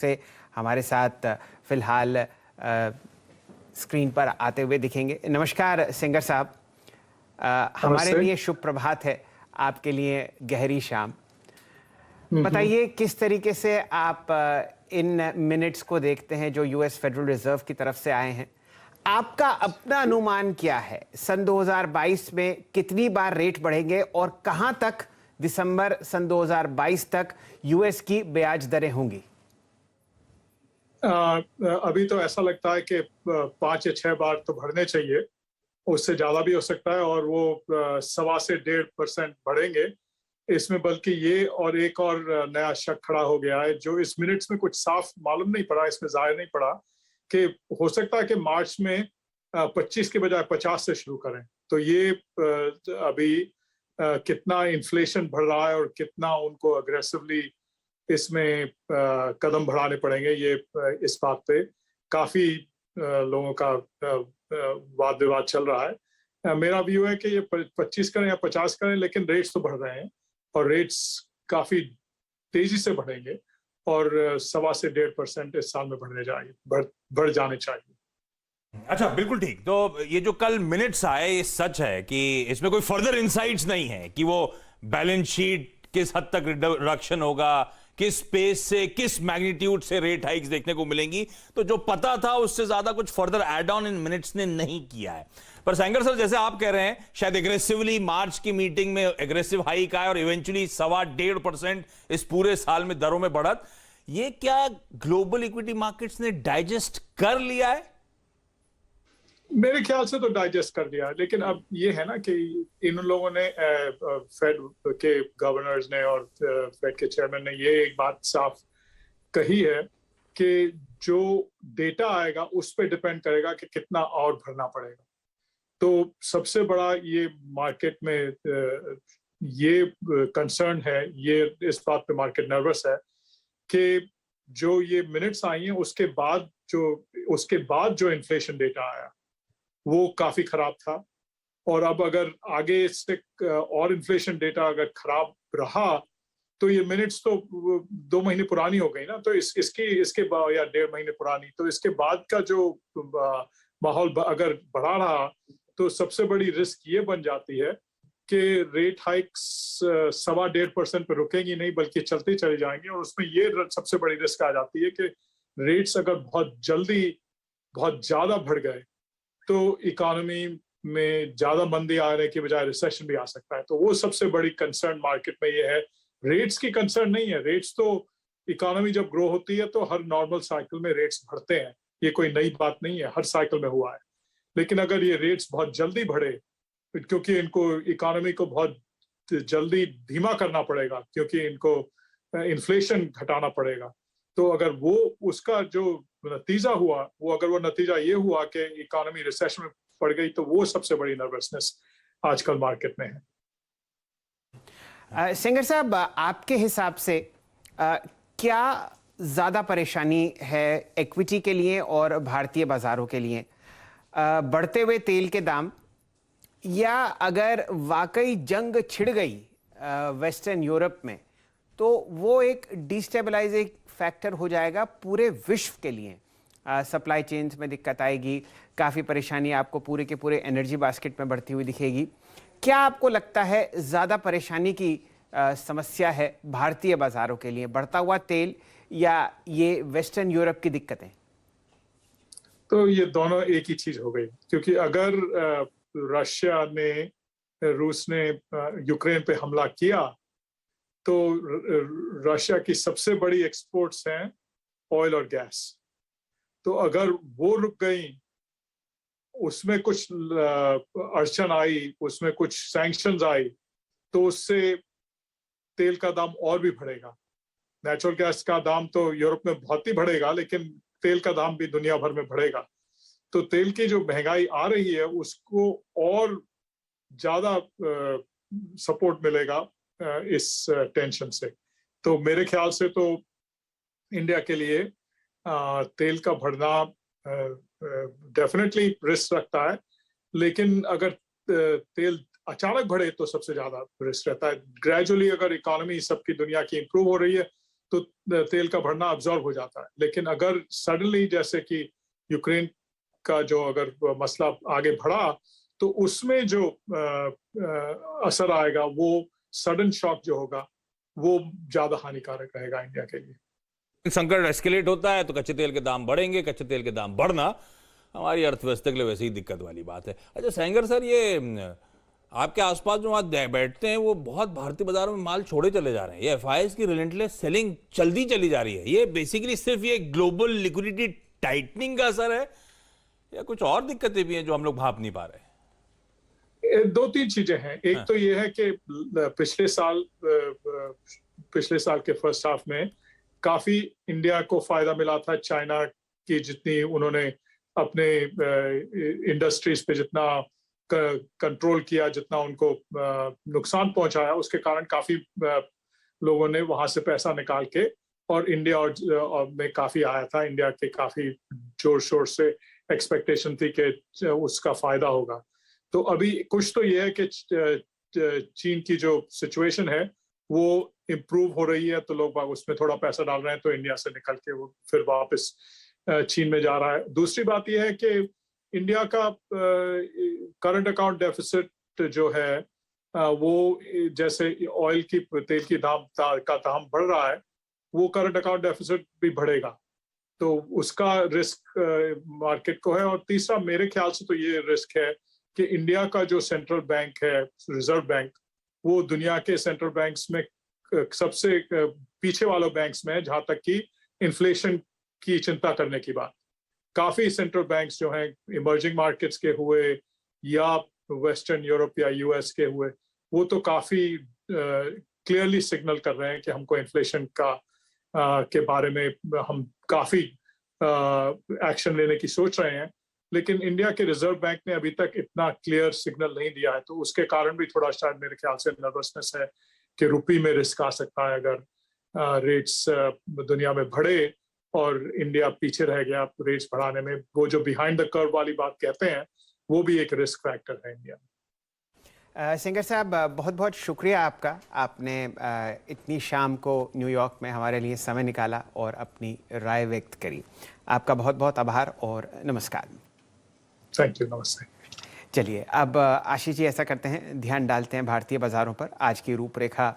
से हमारे साथ फिलहाल स्क्रीन पर आते हुए दिखेंगे। नमस्कार सिंगर साहब, हमारे नमस्ते। लिए शुभ प्रभात है, आपके लिए गहरी शाम। हुँ, हुँ। बताइए किस तरीके से आप इन मिनट्स को देखते हैं जो यूएस फेडरल रिजर्व की तरफ से आए हैं। आपका अपना अनुमान क्या है, सन 2022 में कितनी बार रेट बढ़ेंगे और कहां तक दिसंबर सन 2022 तक यूएस की ब्याज दरें होंगी? अभी तो ऐसा लगता है कि 5 या 6 बार तो बढ़ने चाहिए, उससे ज़्यादा भी हो सकता है और वो सवा से 1.5% बढ़ेंगे। इसमें बल्कि ये और एक और नया शक खड़ा हो गया है, जो इस मिनट्स में कुछ साफ मालूम नहीं पड़ा, इसमें ज़ाहिर नहीं पड़ा कि हो सकता है कि मार्च में 25 के बजाय 50 से शुरू करें। तो ये अभी कितना इन्फ्लेशन बढ़ रहा है और कितना उनको अग्रेसिवली इसमें कदम बढ़ाने पड़ेंगे, ये इस बात पे काफ़ी लोगों का वाद विवाद चल रहा है। मेरा व्यू है कि ये 25 करें या 50 करें, लेकिन रेट्स तो बढ़ रहे हैं और रेट्स काफ़ी तेजी से बढ़ेंगे और सवा से 1.5% इस साल में बढ़ जाने चाहिए। अच्छा, बिल्कुल ठीक। तो ये जो कल मिनट्स आए, ये सच है कि इसमें कोई फर्दर इनसाइट्स नहीं है कि वो बैलेंस शीट किस हद तक रिडक्शन होगा, किस पेस से, किस मैग्नीट्यूड से रेट हाइक्स देखने को मिलेंगी। तो जो पता था उससे ज्यादा कुछ further add on in minutes ने नहीं किया है। पर सेंगर सर, जैसे आप कह रहे हैं, शायद एग्रेसिवली मार्च की मीटिंग में एग्रेसिव हाइक आए और इवेंचुअली 1.25% इस पूरे साल में दरों में बढ़त। ये क्या ग्लोबल इक्विटी मार्केट्स ने डाइजेस्ट कर लिया है? मेरे ख्याल से तो डाइजेस्ट कर दिया, लेकिन अब ये है ना कि इन लोगों ने फेड के गवर्नर्स ने और फेड के चेयरमैन ने ये एक बात साफ कही है कि जो डेटा आएगा उस पर डिपेंड करेगा कि कितना और भरना पड़ेगा। तो सबसे बड़ा ये मार्केट में ये कंसर्न है, ये इस बात पे मार्केट नर्वस है कि जो ये मिनट्स आई हैं उसके बाद जो इन्फ्लेशन डेटा आया वो काफी खराब था और अब अगर आगे इससे और इन्फ्लेशन डेटा अगर खराब रहा तो ये मिनट्स तो 2 महीने पुरानी हो गई ना, तो इसके बाद या 1.5 महीने पुरानी, तो इसके बाद का जो माहौल अगर बढ़ा रहा तो सबसे बड़ी रिस्क ये बन जाती है कि रेट हाइक्स 1.25% पे रुकेंगी नहीं बल्कि चलती चली जाएंगी और उसमें ये सबसे बड़ी रिस्क आ जाती है कि रेट्स अगर बहुत जल्दी बहुत ज्यादा बढ़ गए तो इकोनॉमी में ज्यादा मंदी आने के बजाय रिसेशन भी आ सकता है। तो वो सबसे बड़ी कंसर्न मार्केट में ये है। रेट्स की कंसर्न नहीं है, रेट्स तो इकोनॉमी जब ग्रो होती है तो हर नॉर्मल साइकिल में रेट्स बढ़ते हैं, ये कोई नई बात नहीं है, हर साइकिल में हुआ है। लेकिन अगर ये रेट्स बहुत जल्दी बढ़े क्योंकि इनको इकोनॉमी को बहुत जल्दी धीमा करना पड़ेगा, क्योंकि इनको इन्फ्लेशन घटाना पड़ेगा, तो अगर वो उसका जो नतीजा हुआ अगर वो नतीजा ये हुआ कि इकोनॉमी रिसेशन में पड़ गई तो वो सबसे बड़ी नर्वसनेस आजकल मार्केट में है। सिंगर साहब, आपके हिसाब से क्या ज़्यादा परेशानी है इक्विटी के लिए और भारतीय बाजारों के लिए, बढ़ते हुए तेल के दाम, या अगर वाकई जंग छिड़ गई वेस्टर्न यूरोप में तो वो एक डिस्टेबलाइजिंग फैक्टर हो जाएगा पूरे विश्व के लिए? सप्लाई चेन्स में दिक्कत आएगी, काफ़ी परेशानी आपको पूरे के पूरे एनर्जी बास्केट में बढ़ती हुई दिखेगी। क्या आपको लगता है ज़्यादा परेशानी की समस्या है भारतीय बाजारों के लिए, बढ़ता हुआ तेल या ये वेस्टर्न यूरोप की दिक्कतें? तो ये दोनों एक ही चीज हो गई, क्योंकि अगर रूस ने यूक्रेन पे हमला किया तो रशिया की सबसे बड़ी एक्सपोर्ट्स हैं ऑयल और गैस। तो अगर वो रुक गई, उसमें कुछ अड़चन आई, उसमें कुछ सैंक्शंस आई, तो उससे तेल का दाम और भी बढ़ेगा। नेचुरल गैस का दाम तो यूरोप में बहुत ही बढ़ेगा, लेकिन तेल का दाम भी दुनिया भर में बढ़ेगा। तो तेल की जो महंगाई आ रही है उसको और ज्यादा सपोर्ट मिलेगा इस टेंशन से। तो मेरे ख्याल से तो इंडिया के लिए तेल का बढ़ना डेफिनेटली रिस्क रखता है, लेकिन अगर तेल अचानक बढ़े तो सबसे ज्यादा रिस्क रहता है। ग्रेजुअली अगर इकोनॉमी सबकी दुनिया की इंप्रूव हो रही है तो तेल का बढ़ना अब्जॉर्ब हो जाता है। लेकिन अगर सडनली जैसे कि यूक्रेन का जो अगर मसला आगे बढ़ा तो उसमें जो असर आएगा वो सडन शॉक जो होगा वो ज्यादा हानिकारक रहेगा इंडिया के लिए। संकट एस्केलेट होता है तो कच्चे तेल के दाम बढ़ेंगे, कच्चे तेल के दाम बढ़ना हमारी अर्थव्यवस्था के लिए वैसे ही दिक्कत वाली बात है। अच्छा सेंगर सर, ये आपके आसपास जो वहां बैठते हैं वो बहुत भारतीय बाजारों में माल छोड़े चले जा रहे हैं, ये एफआईआईज की रिलेंटलेस सेलिंग चलती चली जा रही है, ये बेसिकली सिर्फ ये ग्लोबल लिक्विडिटी टाइटनिंग का असर है या कुछ और दिक्कतें भी हैं जो हम लोग भाप नहीं पा रहे? दो तीन चीजें हैं। एक तो ये है कि पिछले साल के फर्स्ट हाफ में काफी इंडिया को फायदा मिला था। चाइना की जितनी उन्होंने अपने इंडस्ट्रीज पे जितना कंट्रोल किया, जितना उनको नुकसान पहुंचाया, उसके कारण काफी लोगों ने वहां से पैसा निकाल के और इंडिया और में काफी आया था। इंडिया के काफी जोर शोर से एक्सपेक्टेशन थी कि उसका फायदा होगा। तो अभी कुछ तो ये है कि चीन की जो सिचुएशन है वो इम्प्रूव हो रही है, तो लोग बाग उसमें थोड़ा पैसा डाल रहे हैं, तो इंडिया से निकल के वो फिर वापस चीन में जा रहा है। दूसरी बात यह है कि इंडिया का करंट अकाउंट डेफिसिट जो है वो जैसे ऑयल की तेल की का दाम बढ़ रहा है, वो करंट अकाउंट डेफिसिट भी बढ़ेगा, तो उसका रिस्क मार्केट को है। और तीसरा मेरे ख्याल से तो ये रिस्क है कि इंडिया का जो सेंट्रल बैंक है, रिजर्व बैंक, वो दुनिया के सेंट्रल बैंक्स में सबसे पीछे वालों बैंक्स में है जहां तक कि इन्फ्लेशन की चिंता करने की बात। काफी सेंट्रल बैंक्स जो हैं इमर्जिंग मार्केट्स के हुए या वेस्टर्न यूरोप या यूएस के हुए, वो तो काफी क्लियरली सिग्नल कर रहे हैं कि हमको इन्फ्लेशन का के बारे में हम काफी एक्शन लेने की सोच रहे हैं। लेकिन इंडिया के रिजर्व बैंक ने अभी तक इतना क्लियर सिग्नल नहीं दिया है, तो उसके कारण भी थोड़ा शायद मेरे ख्याल से नर्वसनेस है कि रुपये में रिस्क आ सकता है अगर रेट्स दुनिया में बढ़े और इंडिया पीछे रह गया रेट्स बढ़ाने में। वो जो बिहाइंड द कर्व वाली बात कहते हैं, वो भी एक रिस्क फैक्टर है इंडिया में। सेंगर साहब, बहुत बहुत शुक्रिया आपका, आपने इतनी शाम को न्यूयॉर्क में हमारे लिए समय निकाला और अपनी राय व्यक्त करी। आपका बहुत बहुत आभार और नमस्कार। थैंक यू, नमस्ते। चलिए अब आशीष जी ऐसा करते हैं, ध्यान डालते हैं भारतीय बाजारों पर। आज की रूपरेखा